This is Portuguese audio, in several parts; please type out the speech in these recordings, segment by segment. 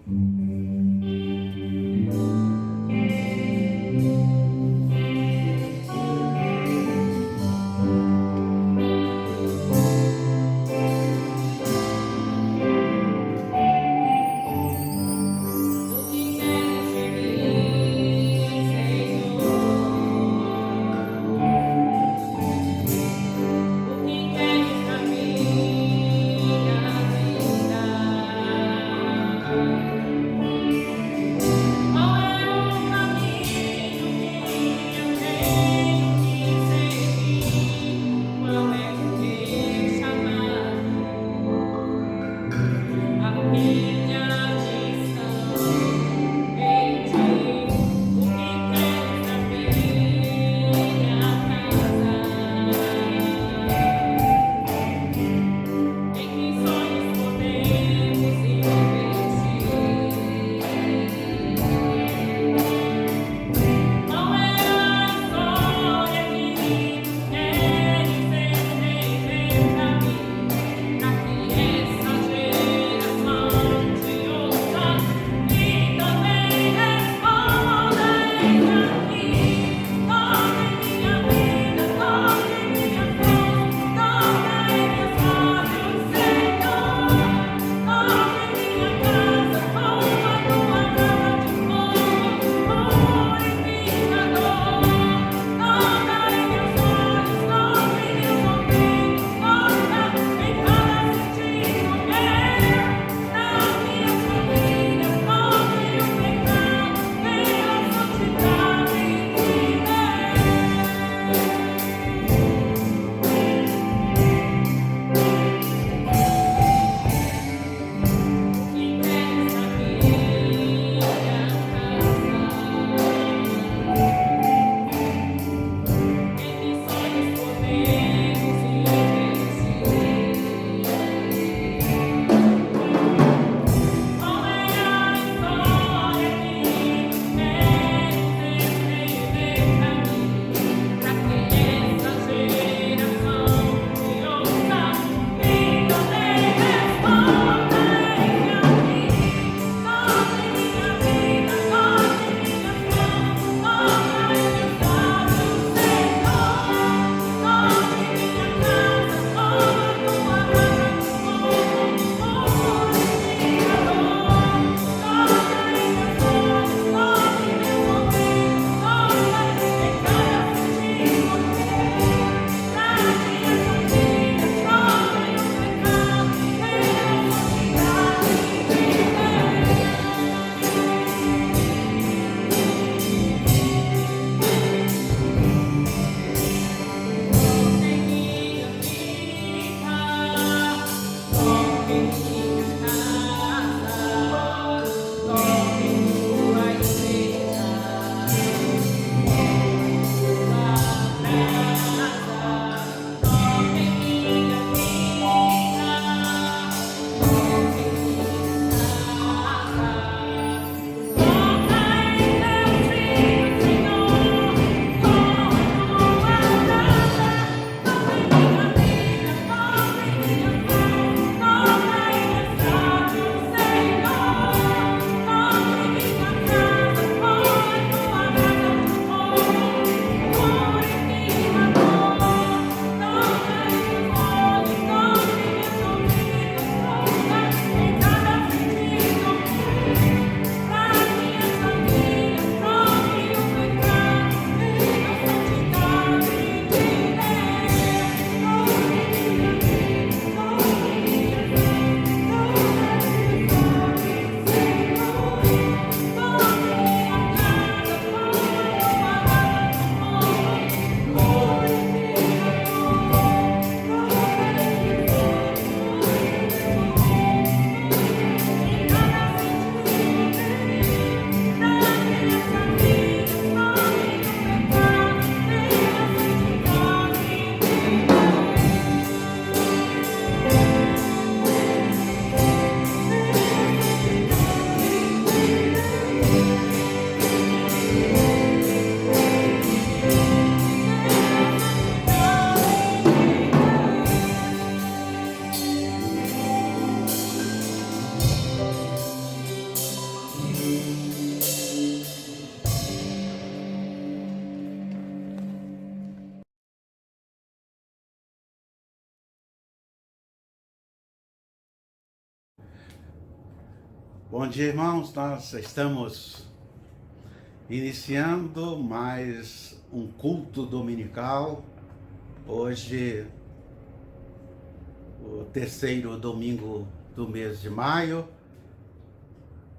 O que queres pra minha vida? Bom dia, irmãos. Nós estamos iniciando mais um culto dominical. Hoje, o terceiro domingo do mês de maio.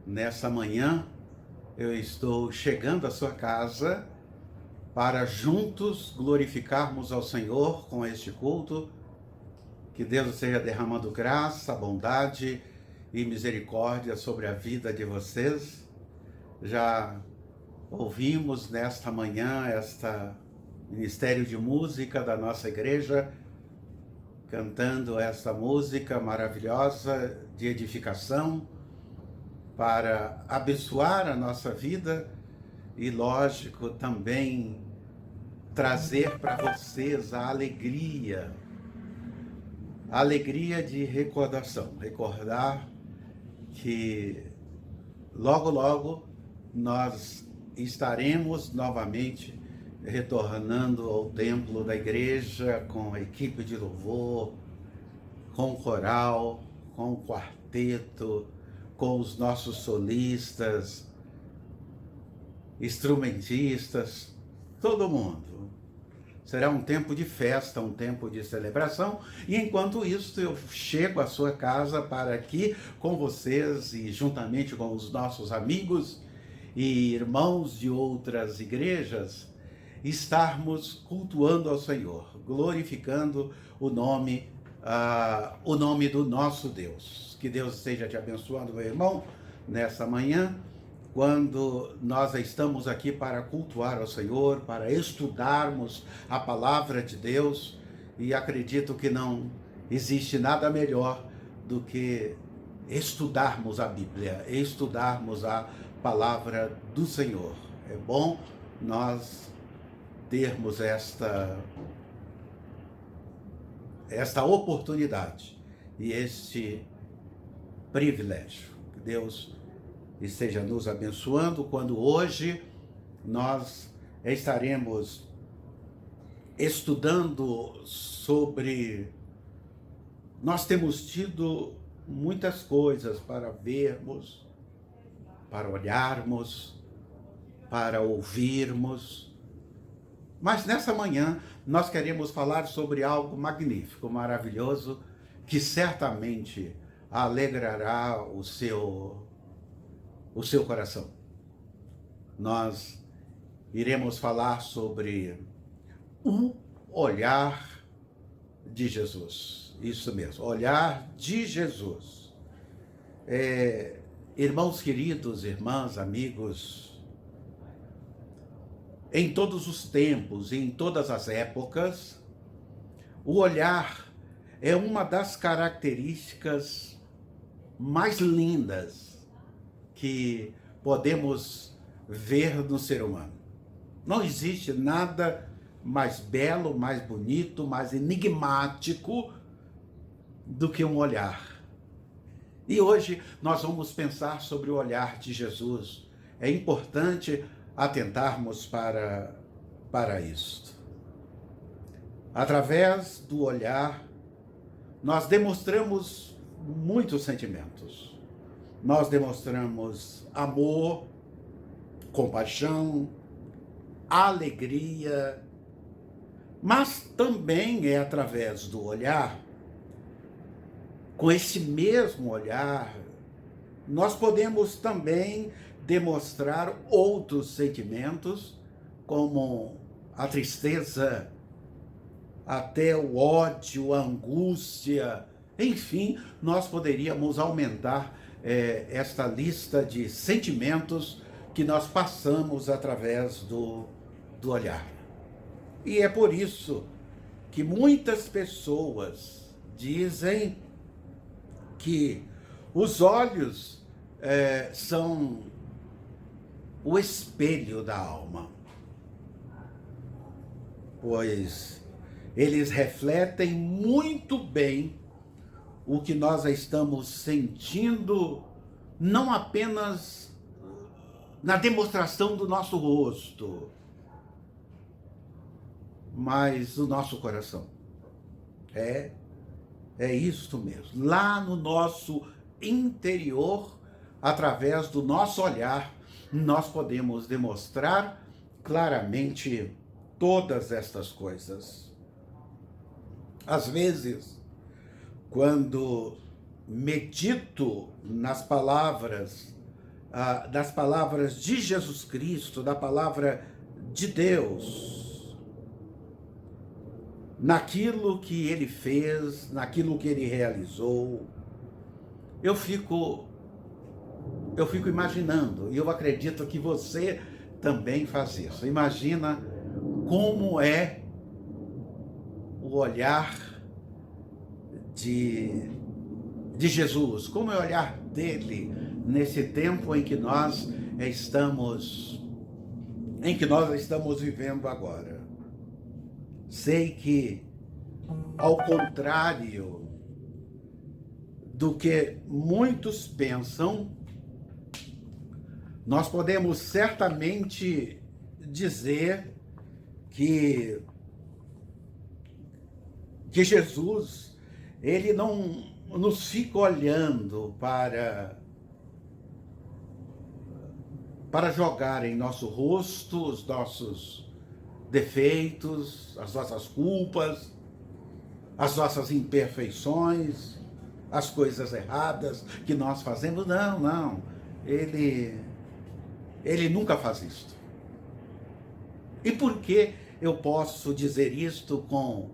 Nessa manhã, eu estou chegando à sua casa para juntos glorificarmos ao Senhor com este culto. Que Deus esteja derramando graça, bondade e misericórdia sobre a vida de vocês. Já ouvimos nesta manhã ministério de música da nossa igreja, cantando esta música maravilhosa de edificação para abençoar a nossa vida e, lógico, também trazer para vocês a alegria de recordação, recordar que logo, logo nós estaremos novamente retornando ao templo da igreja com a equipe de louvor, com o coral, com o quarteto, com os nossos solistas, instrumentistas, todo mundo. Será um tempo de festa, um tempo de celebração, e enquanto isso eu chego à sua casa para aqui com vocês e juntamente com os nossos amigos e irmãos de outras igrejas, estarmos cultuando ao Senhor, glorificando o nome do nosso Deus. Que Deus esteja te abençoando, meu irmão, nessa manhã, quando nós estamos aqui para cultuar ao Senhor, para estudarmos a palavra de Deus, e acredito que não existe nada melhor do que estudarmos a Bíblia, estudarmos a palavra do Senhor. É bom nós termos esta oportunidade e este privilégio. Que Deus esteja nos abençoando quando hoje nós estaremos estudando sobre... Nós temos tido muitas coisas para vermos, para olharmos, para ouvirmos, mas nessa manhã nós queremos falar sobre algo magnífico, maravilhoso, que certamente alegrará o seu coração. Nós iremos falar sobre o olhar de Jesus. Isso mesmo, olhar de Jesus. Irmãos queridos, irmãs, amigos, em todos os tempos, em todas as épocas, o olhar é uma das características mais lindas que podemos ver no ser humano. Não existe nada mais belo, mais bonito, mais enigmático do que um olhar. E hoje nós vamos pensar sobre o olhar de Jesus. É importante atentarmos para isto. Através do olhar, nós demonstramos muitos sentimentos. Nós demonstramos amor, compaixão, alegria, mas também é através do olhar, com esse mesmo olhar, nós podemos também demonstrar outros sentimentos, como a tristeza, até o ódio, a angústia, enfim, nós poderíamos aumentar esta lista de sentimentos que nós passamos através do olhar. E é por isso que muitas pessoas dizem que os olhos são o espelho da alma, pois eles refletem muito bem o que nós estamos sentindo, não apenas na demonstração do nosso rosto, mas do nosso coração. É isto mesmo. Lá no nosso interior, através do nosso olhar, nós podemos demonstrar claramente todas estas coisas. Às vezes, quando medito nas palavras, das palavras de Jesus Cristo, da palavra de Deus, naquilo que ele fez, naquilo que ele realizou, eu fico imaginando, e eu acredito que você também faz isso. Imagina como é o olhar de Jesus, como é o olhar dele nesse tempo em que nós estamos vivendo agora. Sei que, ao contrário do que muitos pensam, nós podemos certamente dizer que Jesus, ele não nos fica olhando para jogar em nosso rosto os nossos defeitos, as nossas culpas, as nossas imperfeições, as coisas erradas que nós fazemos. Não. Ele nunca faz isto. E por que eu posso dizer isto com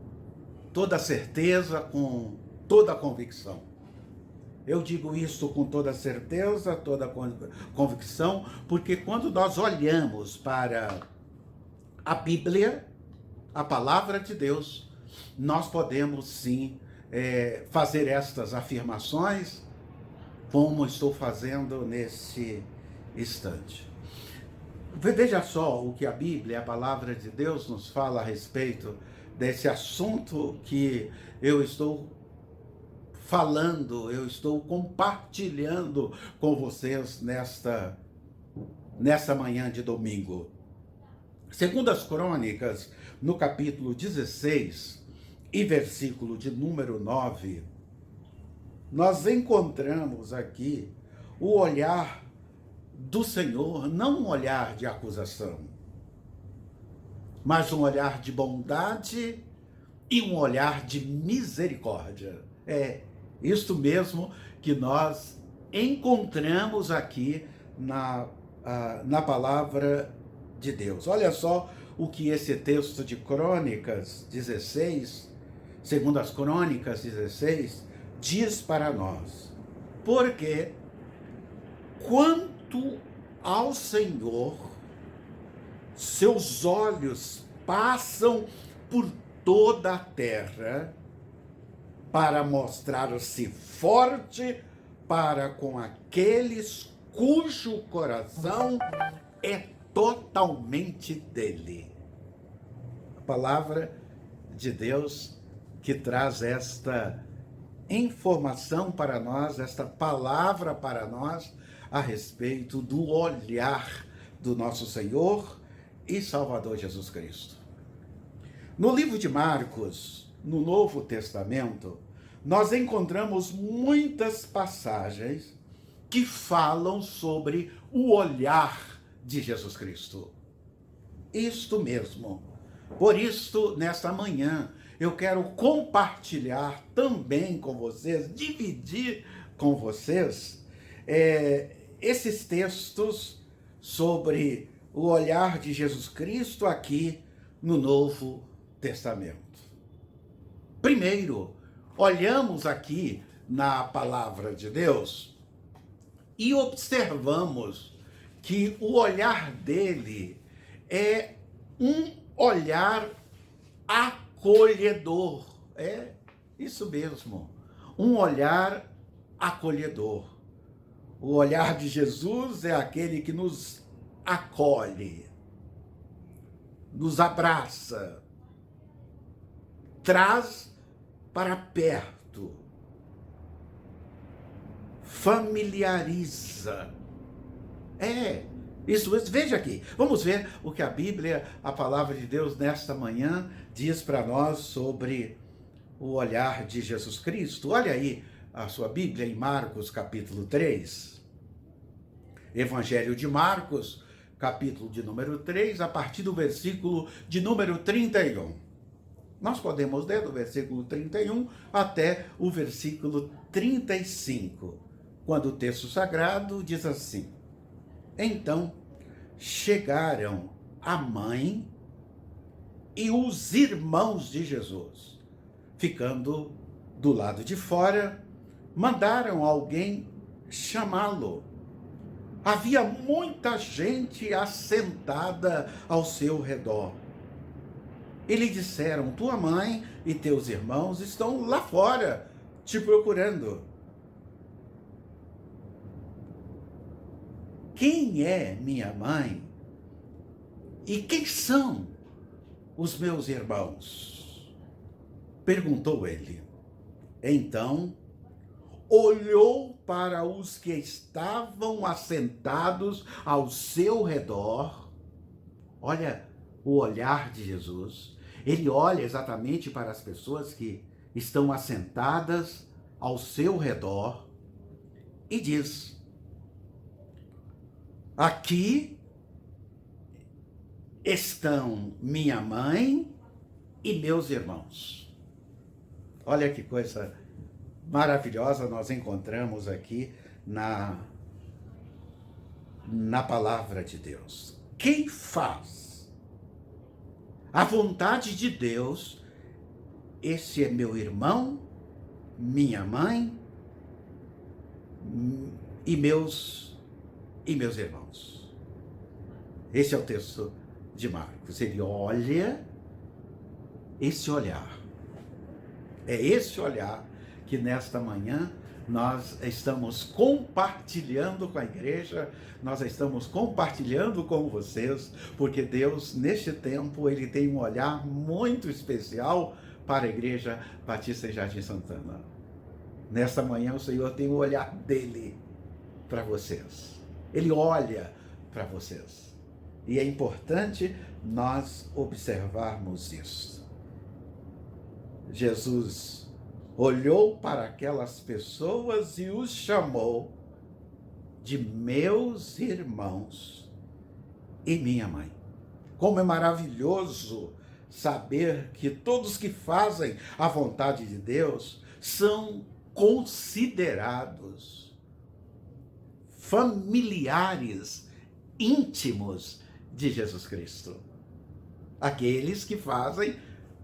toda certeza, com toda convicção? Eu digo isso com toda certeza, toda convicção, porque quando nós olhamos para a Bíblia, a palavra de Deus, nós podemos sim fazer estas afirmações, como estou fazendo nesse instante. Veja só o que a Bíblia, a palavra de Deus, nos fala a respeito desse assunto que eu estou falando, eu estou compartilhando com vocês nesta manhã de domingo. Segundo as Crônicas, no capítulo 16 e versículo de número 9, nós encontramos aqui o olhar do Senhor, não um olhar de acusação, mas um olhar de bondade e um olhar de misericórdia. É isto mesmo que nós encontramos aqui na palavra de Deus. Olha só o que esse texto de Crônicas 16, segundo as Crônicas 16, diz para nós. Porque quanto ao Senhor, seus olhos passam por toda a terra para mostrar-se forte para com aqueles cujo coração é totalmente dele. A palavra de Deus que traz esta informação para nós, esta palavra para nós a respeito do olhar do nosso Senhor e Salvador Jesus Cristo. No livro de Marcos, no Novo Testamento, nós encontramos muitas passagens que falam sobre o olhar de Jesus Cristo. Isto mesmo. Por isso, nesta manhã, eu quero compartilhar também com vocês, dividir com vocês, esses textos sobre o olhar de Jesus Cristo aqui no Novo Testamento. Primeiro, olhamos aqui na palavra de Deus e observamos que o olhar dele é um olhar acolhedor. É isso mesmo, um olhar acolhedor. O olhar de Jesus é aquele que nos acolhe, nos abraça, traz para perto, familiariza. Isso mesmo. Veja aqui, vamos ver o que a Bíblia, a palavra de Deus, nesta manhã, diz para nós sobre o olhar de Jesus Cristo. Olha aí a sua Bíblia em Marcos capítulo 3. Evangelho de Marcos, capítulo de número 3, a partir do versículo de número 31. Nós podemos ler do versículo 31 até o versículo 35, quando o texto sagrado diz assim: Então chegaram a mãe e os irmãos de Jesus, ficando do lado de fora, mandaram alguém chamá-lo. Havia muita gente assentada ao seu redor. E lhe disseram: tua mãe e teus irmãos estão lá fora, te procurando. Quem é minha mãe? E quem são os meus irmãos? Perguntou ele. Então, olhou para os que estavam assentados ao seu redor. Olha o olhar de Jesus. Ele olha exatamente para as pessoas que estão assentadas ao seu redor e diz: aqui estão minha mãe e meus irmãos. Olha que coisa maravilhosa nós encontramos aqui na palavra de Deus. Quem faz a vontade de Deus, esse é meu irmão, minha mãe e meus irmãos. Esse é o texto de Marcos. Ele olha esse olhar. É esse olhar que nesta manhã nós estamos compartilhando com a igreja, nós estamos compartilhando com vocês, porque Deus, neste tempo, Ele tem um olhar muito especial para a Igreja Batista em Jardim Santana. Nesta manhã, o Senhor tem o olhar dEle para vocês. Ele olha para vocês. E é importante nós observarmos isso. Jesus olhou para aquelas pessoas e os chamou de meus irmãos e minha mãe. Como é maravilhoso saber que todos que fazem a vontade de Deus são considerados familiares íntimos de Jesus Cristo. Aqueles que fazem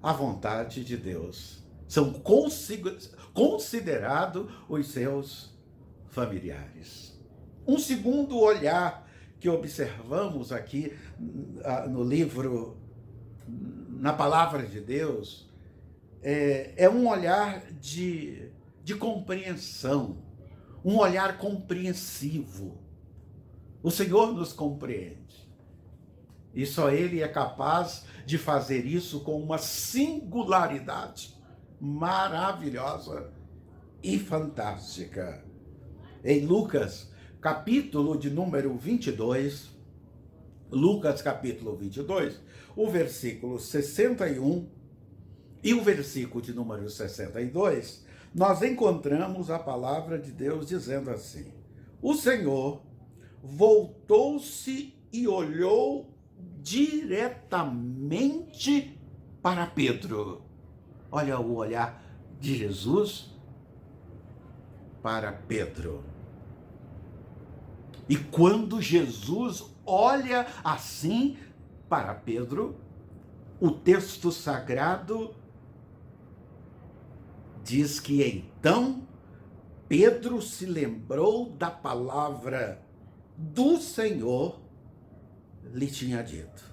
a vontade de Deus são considerados os seus familiares. Um segundo olhar que observamos aqui no livro, na palavra de Deus, é um olhar de compreensão, um olhar compreensivo. O Senhor nos compreende. E só Ele é capaz de fazer isso com uma singularidade maravilhosa e fantástica. Em Lucas, capítulo de número 22, Lucas capítulo 22, o versículo 61 e o versículo de número 62, nós encontramos a palavra de Deus dizendo assim: o Senhor voltou-se e olhou diretamente para Pedro. Olha o olhar de Jesus para Pedro. E quando Jesus olha assim para Pedro, o texto sagrado diz que então Pedro se lembrou da palavra do Senhor lhe tinha dito: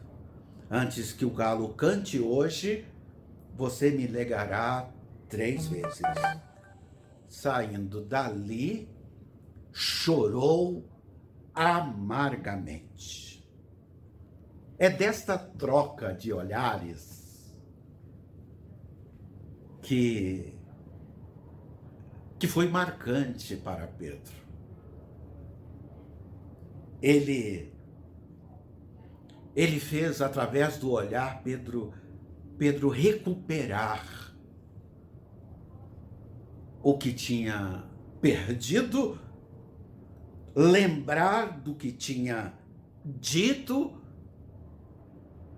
antes que o galo cante hoje, você me negará 3 vezes. Saindo dali, chorou amargamente. É desta troca de olhares que foi marcante para Pedro. Ele fez, através do olhar, Pedro recuperar o que tinha perdido lembrar do que tinha dito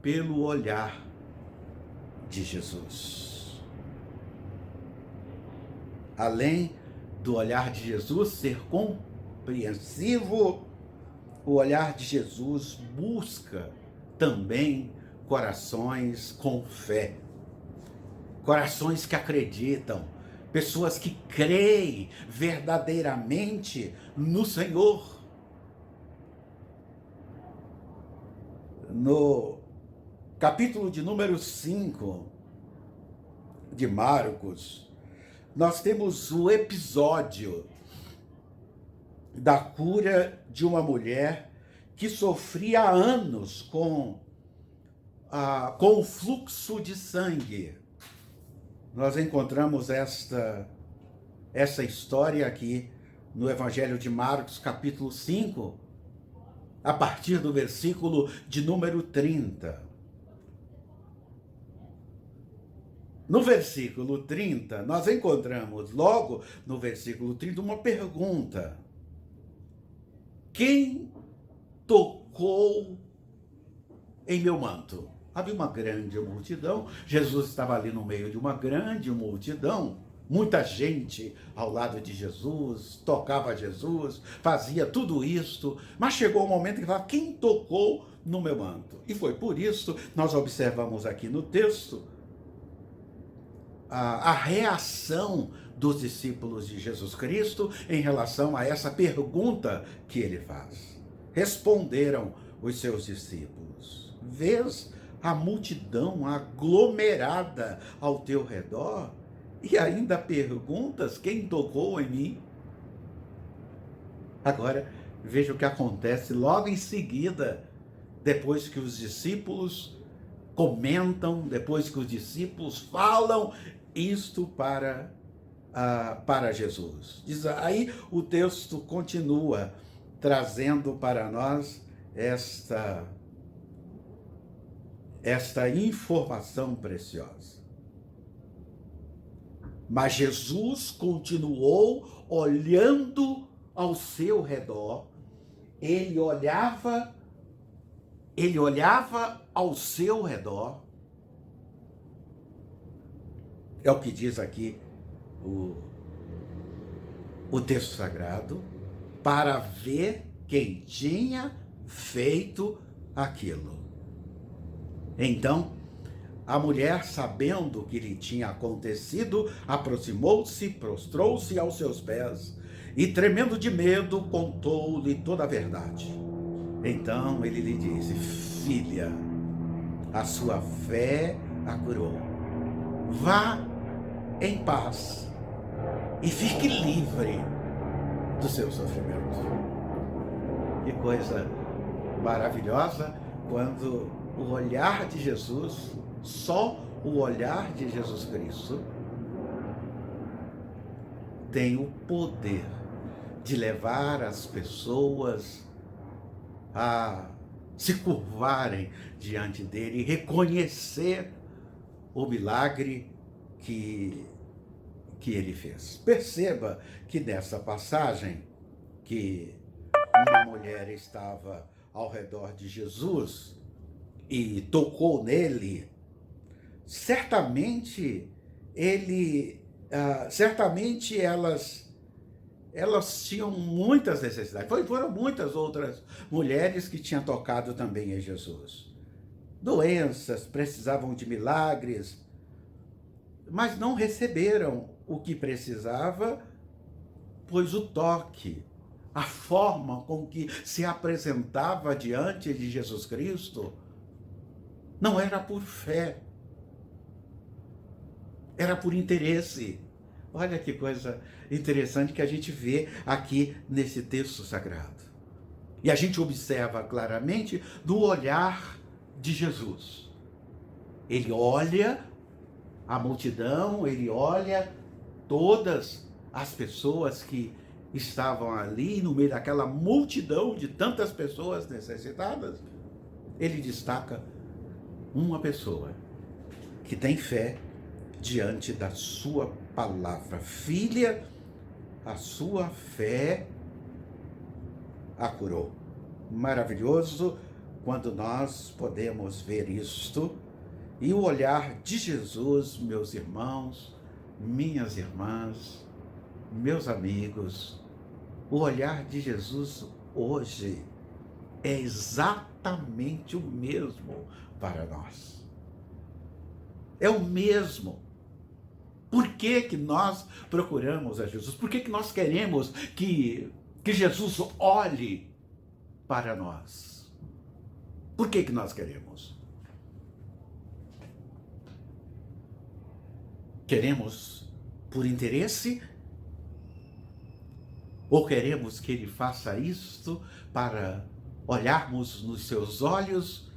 pelo olhar de Jesus. Além do olhar de Jesus ser compreensivo, o olhar de Jesus busca também corações com fé, corações que acreditam, pessoas que creem verdadeiramente no Senhor. No capítulo de número 5 de Marcos, nós temos o episódio da cura de uma mulher que sofria há anos com o fluxo de sangue. Nós encontramos essa história aqui no Evangelho de Marcos, capítulo 5, a partir do versículo de número 30. No versículo 30, nós encontramos logo no versículo 30 uma pergunta: quem tocou em meu manto? Havia uma grande multidão, Jesus estava ali no meio de uma grande multidão, muita gente ao lado de Jesus, tocava Jesus, fazia tudo isto, mas chegou o momento que ele falava: quem tocou no meu manto? E foi por isso que nós observamos aqui no texto a reação dos discípulos de Jesus Cristo em relação a essa pergunta que ele faz. Responderam os seus discípulos: vês a multidão aglomerada ao teu redor e ainda perguntas quem tocou em mim? Agora, veja o que acontece logo em seguida, depois que os discípulos comentam, depois que os discípulos falam isto para Jesus. Diz, aí o texto continua trazendo para nós esta informação preciosa. Mas Jesus continuou olhando ao seu redor, ele olhava ao seu redor. É o que diz aqui o texto sagrado, para ver quem tinha feito aquilo. Então, a mulher, sabendo o que lhe tinha acontecido, aproximou-se, prostrou-se aos seus pés e, tremendo de medo, contou-lhe toda a verdade. Então ele lhe disse: filha, a sua fé a curou. Vá em paz e fique livre do seu sofrimento. Que coisa maravilhosa quando o olhar de Jesus, só o olhar de Jesus Cristo, tem o poder de levar as pessoas a se curvarem diante dele e reconhecer o milagre que ele fez. Perceba que nessa passagem, que uma mulher estava ao redor de Jesus e tocou nele, certamente elas tinham muitas necessidades. Foram muitas outras mulheres que tinham tocado também em Jesus. Doenças, precisavam de milagres, mas não receberam o que precisava, pois o toque, a forma com que se apresentava diante de Jesus Cristo, não era por fé, era por interesse. Olha que coisa interessante que a gente vê aqui nesse texto sagrado. E a gente observa claramente do olhar de Jesus. Ele olha a multidão, ele olha todas as pessoas que estavam ali no meio daquela multidão de tantas pessoas necessitadas. Ele destaca uma pessoa que tem fé diante da sua palavra. Filha, a sua fé a curou. Maravilhoso quando nós podemos ver isto. E o olhar de Jesus, meus irmãos, minhas irmãs, meus amigos, o olhar de Jesus hoje é exatamente o mesmo para nós. É o mesmo. Por que que nós procuramos a Jesus? Por que que nós queremos que Jesus olhe para nós? Por que que nós queremos? Queremos por interesse? Ou queremos que Ele faça isto para olharmos nos seus olhos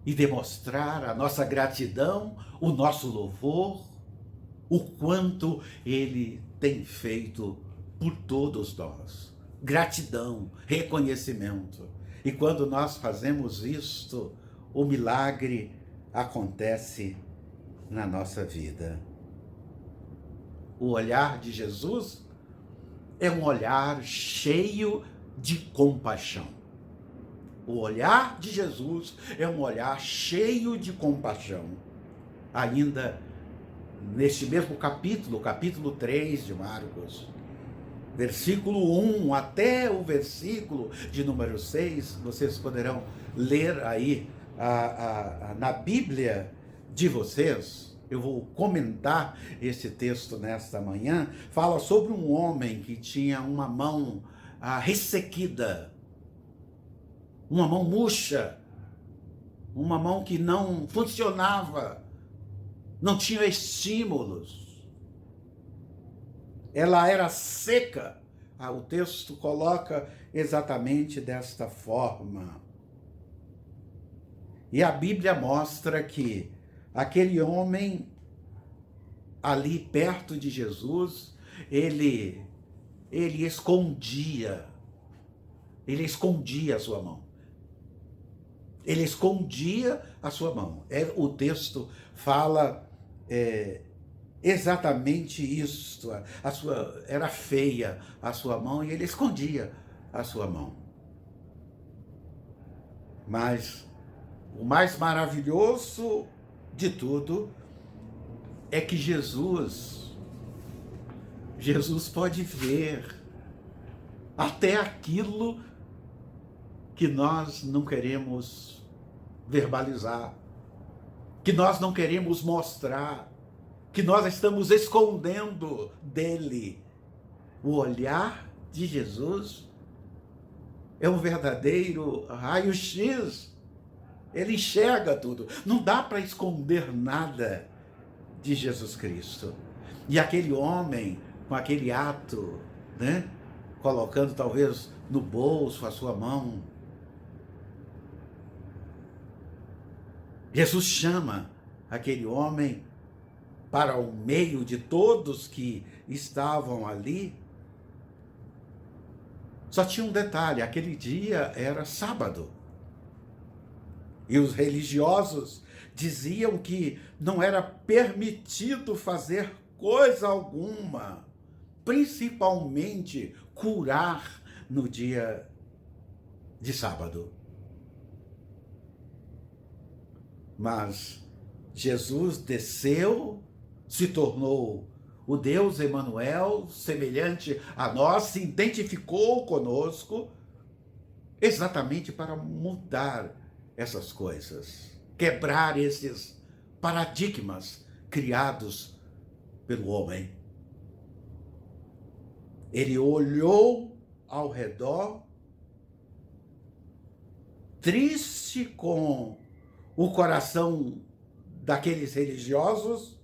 e demonstrar a nossa gratidão, o nosso louvor, o quanto Ele tem feito por todos nós? Gratidão, reconhecimento. E quando nós fazemos isto, o milagre acontece na nossa vida. O olhar de Jesus é um olhar cheio de compaixão. O olhar de Jesus é um olhar cheio de compaixão. Ainda neste mesmo capítulo, capítulo 3 de Marcos, versículo 1 até o versículo de número 6, vocês poderão ler aí na Bíblia de vocês. Eu vou comentar esse texto nesta manhã. Fala sobre um homem que tinha uma mão ressequida, uma mão murcha, uma mão que não funcionava, não tinha estímulos. Ela era seca. O texto coloca exatamente desta forma. E a Bíblia mostra que aquele homem ali perto de Jesus, ele escondia a sua mão. Ele escondia a sua mão. O texto fala exatamente isso. Era feia a sua mão e ele escondia a sua mão. Mas o mais maravilhoso de tudo é que Jesus pode ver até aquilo que nós não queremos verbalizar, que nós não queremos mostrar, que nós estamos escondendo dele. O olhar de Jesus é um verdadeiro raio-x. Ele enxerga tudo. Não dá para esconder nada de Jesus Cristo. E aquele homem, com aquele ato, né, colocando talvez no bolso a sua mão, Jesus chama aquele homem para o meio de todos que estavam ali. Só tinha um detalhe: aquele dia era sábado. E os religiosos diziam que não era permitido fazer coisa alguma, principalmente curar no dia de sábado. Mas Jesus desceu, se tornou o Deus Emanuel, semelhante a nós, se identificou conosco, exatamente para mudar essas coisas, quebrar esses paradigmas criados pelo homem. Ele olhou ao redor, triste com o coração daqueles religiosos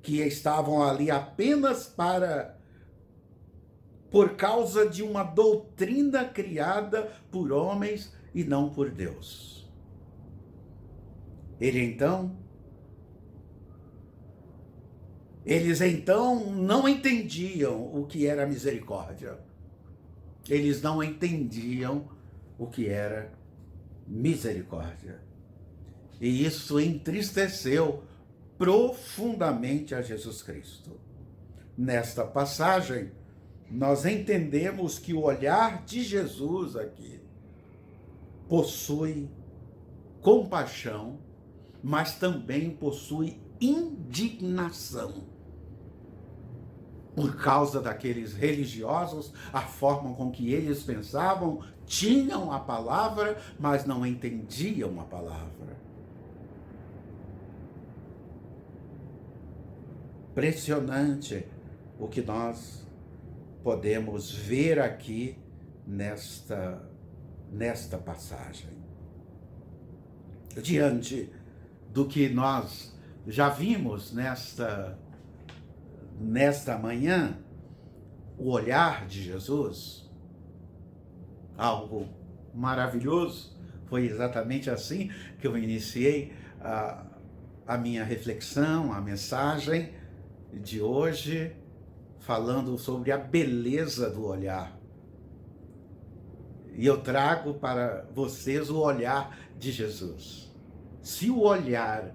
que estavam ali apenas por causa de uma doutrina criada por homens e não por Deus. Eles então não entendiam o que era misericórdia. Eles não entendiam o que era misericórdia. E isso entristeceu profundamente a Jesus Cristo. Nesta passagem, nós entendemos que o olhar de Jesus aqui possui compaixão, mas também possui indignação por causa daqueles religiosos, a forma com que eles pensavam, tinham a palavra, mas não entendiam a palavra. Impressionante o que nós podemos ver aqui nesta passagem. Diante do que nós já vimos nesta manhã, o olhar de Jesus, algo maravilhoso, foi exatamente assim que eu iniciei a minha reflexão, a mensagem de hoje, falando sobre a beleza do olhar. E eu trago para vocês o olhar de Jesus. Se o olhar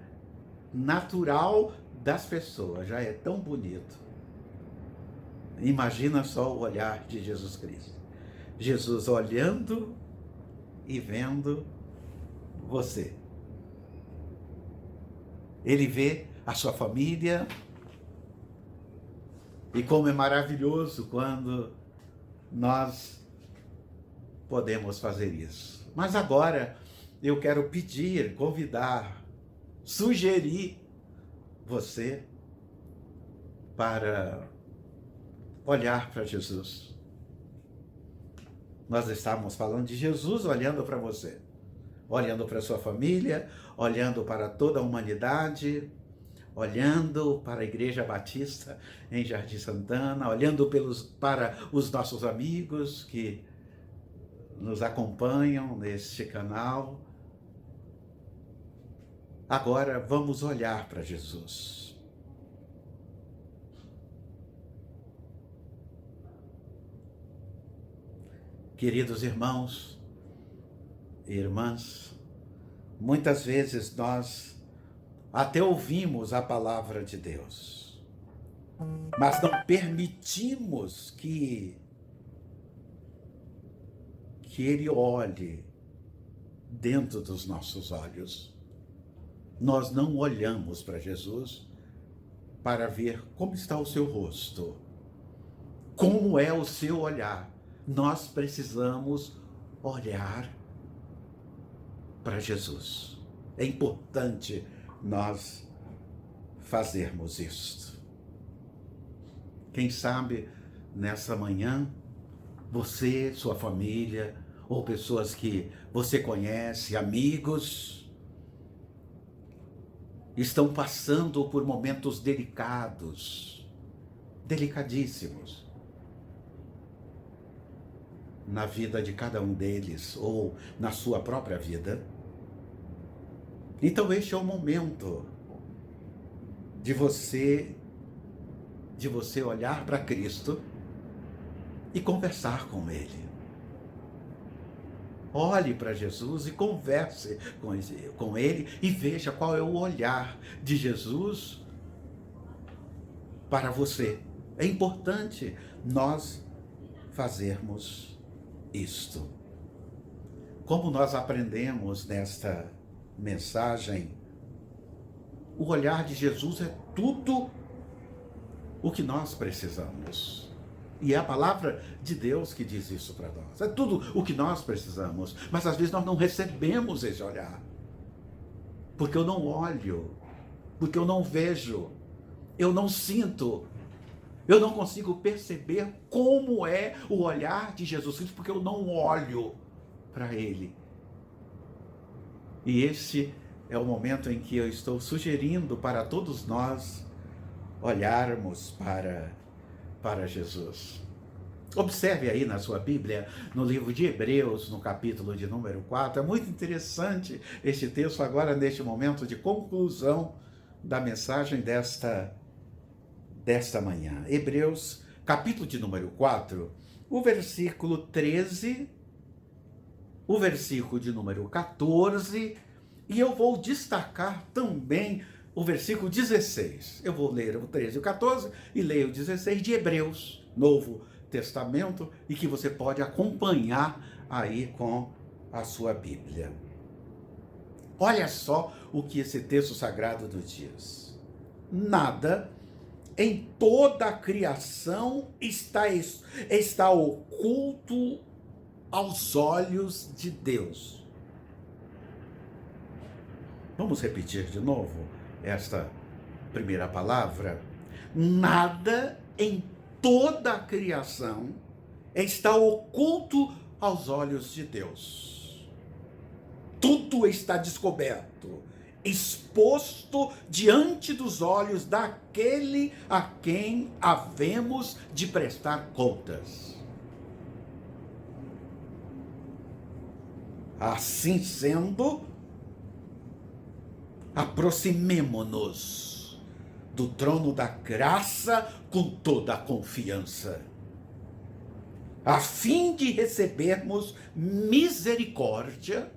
natural das pessoas já é tão bonito, imagina só o olhar de Jesus Cristo. Jesus olhando e vendo você. Ele vê a sua família, e como é maravilhoso quando nós podemos fazer isso. Mas agora eu quero pedir, convidar, sugerir você para olhar para Jesus. Nós estávamos falando de Jesus olhando para você, olhando para a sua família, olhando para toda a humanidade, olhando para a Igreja Batista em Jardim Santana, olhando para os nossos amigos que nos acompanham neste canal. Agora vamos olhar para Jesus. Queridos irmãos e irmãs, muitas vezes nós até ouvimos a palavra de Deus, mas não permitimos que Ele olhe dentro dos nossos olhos. Nós não olhamos para Jesus para ver como está o seu rosto, como é o seu olhar. Nós precisamos olhar para Jesus. É importante nós fazermos isto. Quem sabe nessa manhã, você, sua família, ou pessoas que você conhece, amigos, estão passando por momentos delicados, delicadíssimos, na vida de cada um deles, ou na sua própria vida. Então este é o momento de você olhar para Cristo e conversar com Ele. Olhe para Jesus e converse com Ele e veja qual é o olhar de Jesus para você. É importante nós fazermos isto. Como nós aprendemos nesta mensagem, o olhar de Jesus é tudo o que nós precisamos. E é a palavra de Deus que diz isso para nós. É tudo o que nós precisamos. Mas às vezes nós não recebemos esse olhar. Porque eu não olho. Porque eu não vejo. Eu não sinto. Eu não consigo perceber como é o olhar de Jesus Cristo, porque eu não olho para Ele. E esse é o momento em que eu estou sugerindo para todos nós olharmos para Jesus. Observe aí na sua Bíblia, no livro de Hebreus, no capítulo de número 4. É muito interessante este texto agora, neste momento de conclusão da mensagem desta manhã. Hebreus, capítulo de número 4, o versículo 13, o versículo de número 14, e eu vou destacar também o versículo 16. Eu vou ler o 13 e o 14 e leio o 16 de Hebreus, Novo Testamento e que você pode acompanhar aí com a sua Bíblia. Olha só o que esse texto sagrado nos diz. Nada em toda a criação está oculto aos olhos de Deus. Vamos repetir de novo esta primeira palavra? Nada em toda a criação está oculto aos olhos de Deus. Tudo está descoberto, exposto diante dos olhos daquele a quem havemos de prestar contas. Assim sendo, aproximemo-nos do trono da graça com toda a confiança, a fim de recebermos misericórdia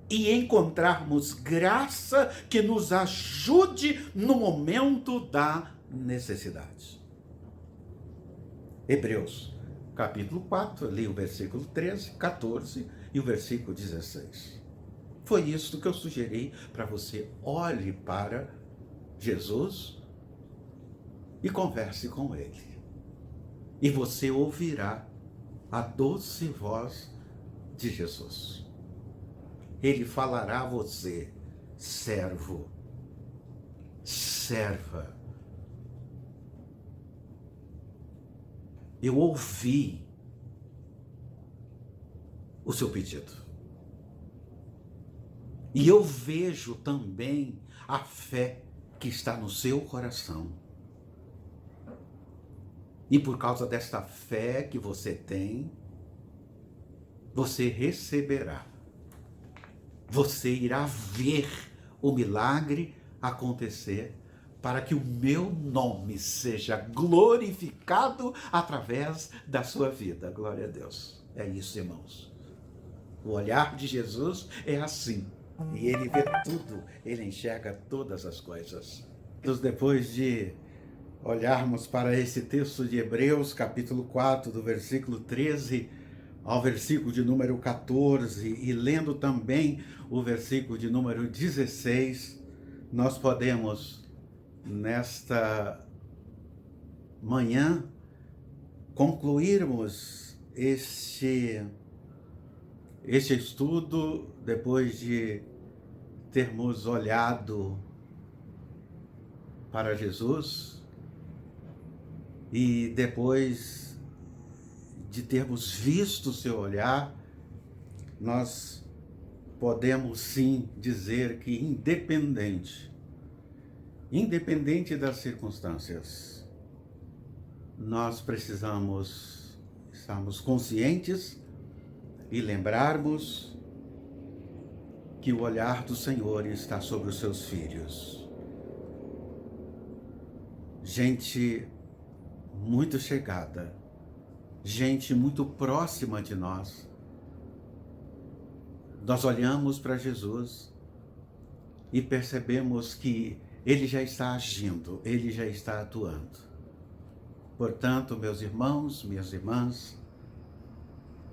e encontrarmos graça que nos ajude no momento da necessidade. Hebreus, capítulo 4, li o versículo 13, 14 e o versículo 16. Foi isso que eu sugeri para você. Olhe para Jesus e converse com Ele. E você ouvirá a doce voz de Jesus. Ele falará a você, servo, serva. Eu ouvi o seu pedido. E eu vejo também a fé que está no seu coração. E por causa desta fé que você tem, você receberá. Você irá ver o milagre acontecer para que o meu nome seja glorificado através da sua vida. Glória a Deus. É isso, irmãos. O olhar de Jesus é assim. E ele vê tudo, ele enxerga todas as coisas. Depois de olharmos para esse texto de Hebreus, capítulo 4, do versículo 13 ao versículo de número 14, e lendo também o versículo de número 16, nós podemos, nesta manhã, concluirmos este estudo depois de termos olhado para Jesus e depois de termos visto o seu olhar, nós podemos sim dizer que independente das circunstâncias, nós precisamos estarmos conscientes e lembrarmos que o olhar do Senhor está sobre os seus filhos. Gente muito chegada, gente muito próxima de nós. Nós olhamos para Jesus e percebemos que Ele já está agindo, Ele já está atuando. Portanto, meus irmãos, minhas irmãs,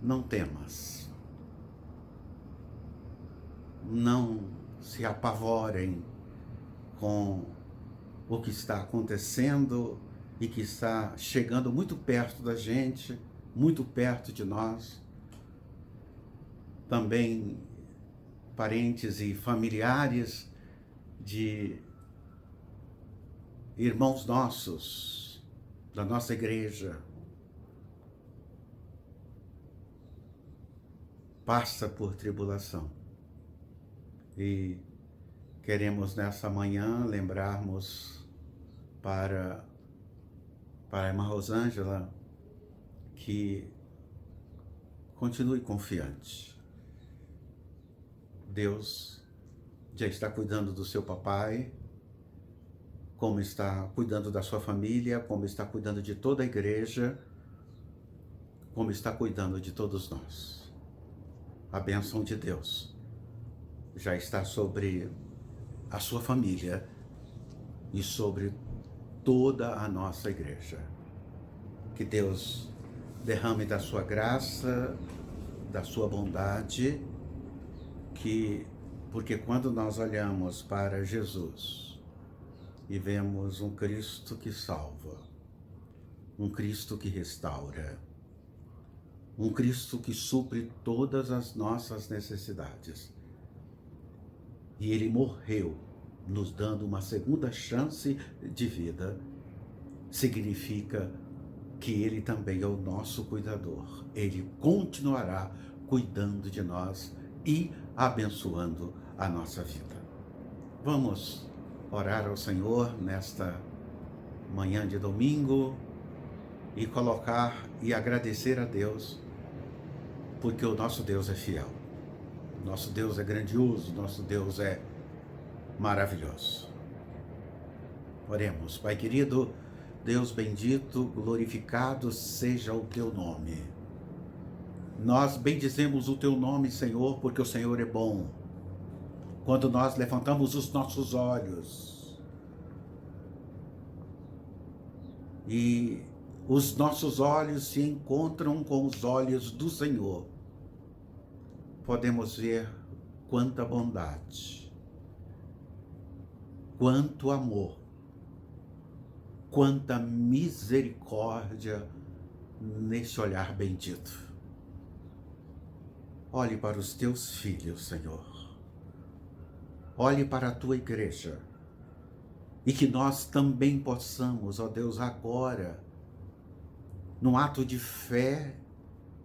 não temas. Não se apavorem com o que está acontecendo e que está chegando muito perto da gente, muito perto de nós. Também parentes e familiares de irmãos nossos, da nossa igreja, passa por tribulação. E queremos nessa manhã lembrarmos para a irmã Rosângela que continue confiante. Deus já está cuidando do seu papai, como está cuidando da sua família, como está cuidando de toda a igreja, como está cuidando de todos nós. A bênção de Deus já está sobre a sua família e sobre toda a nossa igreja. Que Deus derrame da sua graça, da sua bondade, porque quando nós olhamos para Jesus e vemos um Cristo que salva, um Cristo que restaura, um Cristo que supre todas as nossas necessidades, e Ele morreu nos dando uma segunda chance de vida, significa que Ele também é o nosso cuidador. Ele continuará cuidando de nós e abençoando a nossa vida. Vamos orar ao Senhor nesta manhã de domingo e colocar e agradecer a Deus, porque o nosso Deus é fiel, nosso Deus é grandioso, nosso Deus é maravilhoso. Oremos. Pai querido, Deus bendito, glorificado seja o teu nome. Nós bendizemos o teu nome, Senhor, porque o Senhor é bom. Quando nós levantamos os nossos olhos e os nossos olhos se encontram com os olhos do Senhor, podemos ver quanta bondade, quanto amor, quanta misericórdia nesse olhar bendito. Olhe para os teus filhos, Senhor. Olhe para a tua igreja. E que nós também possamos, ó Deus, agora, num ato de fé,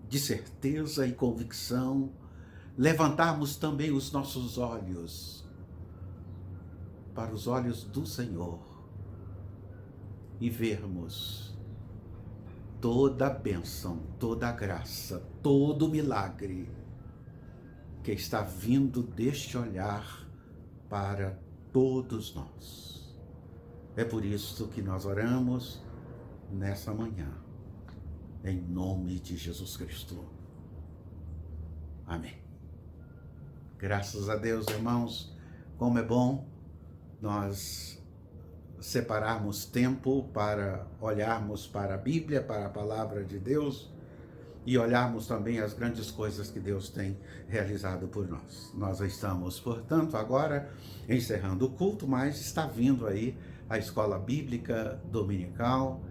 de certeza e convicção, levantarmos também os nossos olhos para os olhos do Senhor e vermos toda a bênção, toda a graça, todo o milagre que está vindo deste olhar para todos nós. É por isso que nós oramos nessa manhã, em nome de Jesus Cristo. Amém. Graças a Deus, irmãos, como é bom nós separarmos tempo para olharmos para a Bíblia, para a Palavra de Deus e olharmos também as grandes coisas que Deus tem realizado por nós. Nós estamos, portanto, agora encerrando o culto, mas está vindo aí a Escola Bíblica Dominical.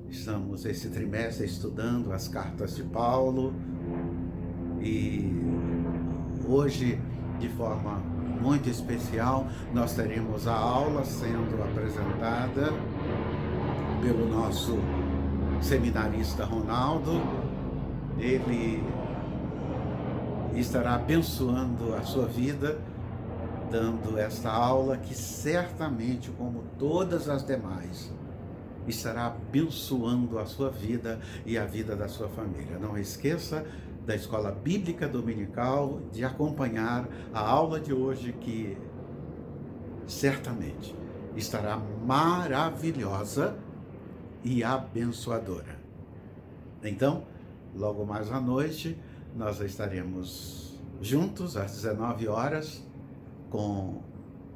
Estamos esse trimestre estudando as cartas de Paulo e hoje, de forma muito especial, nós teremos a aula sendo apresentada pelo nosso seminarista Ronaldo. Ele estará abençoando a sua vida, dando esta aula que certamente, como todas as demais, estará abençoando a sua vida e a vida da sua família. Não esqueça da Escola Bíblica Dominical de acompanhar a aula de hoje, que certamente estará maravilhosa e abençoadora. Então, logo mais à noite, nós estaremos juntos às 19 horas com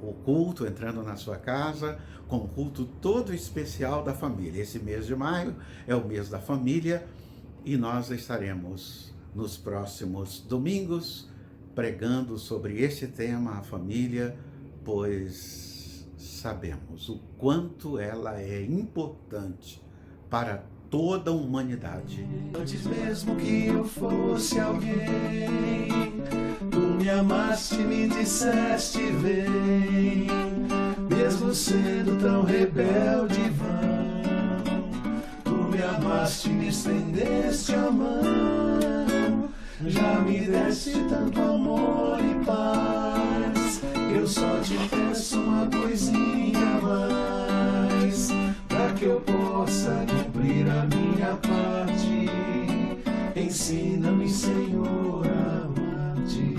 o culto entrando na sua casa, com o culto todo especial da família. Esse mês de maio é o mês da família e nós estaremos nos próximos domingos pregando sobre esse tema, a família, pois sabemos o quanto ela é importante para toda a humanidade. Antes mesmo que eu fosse alguém, tu me amaste, me disseste vem, mesmo sendo tão rebelde e vão, tu me amaste, me estendeste a mão, já me deste tanto amor e paz, eu só te peço uma coisinha a mais, para que eu possa cumprir a minha parte. Ensina-me, Senhor, a amar-te.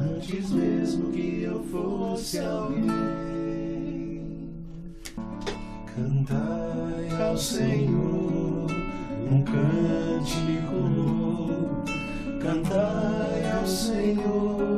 Antes mesmo que eu fosse alguém, cantai ao Senhor um cântico novo. Cantai ao Senhor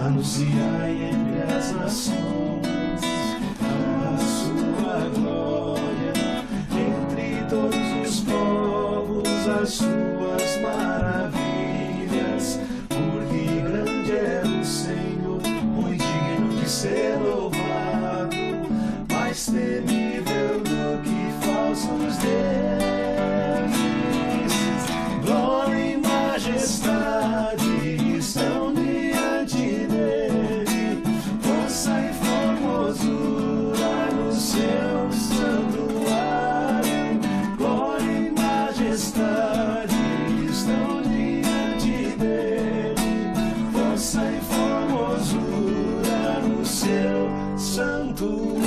anunciai entre as nações a sua glória, entre todos os povos as suas maravilhas, porque grande é o Senhor, muito digno de ser louvado, mais temível do que falsos deuses. Glória e majestade estão diante dele, força e formosura no seu santuário. Glória e majestade estão diante dele, força e formosura no seu santuário.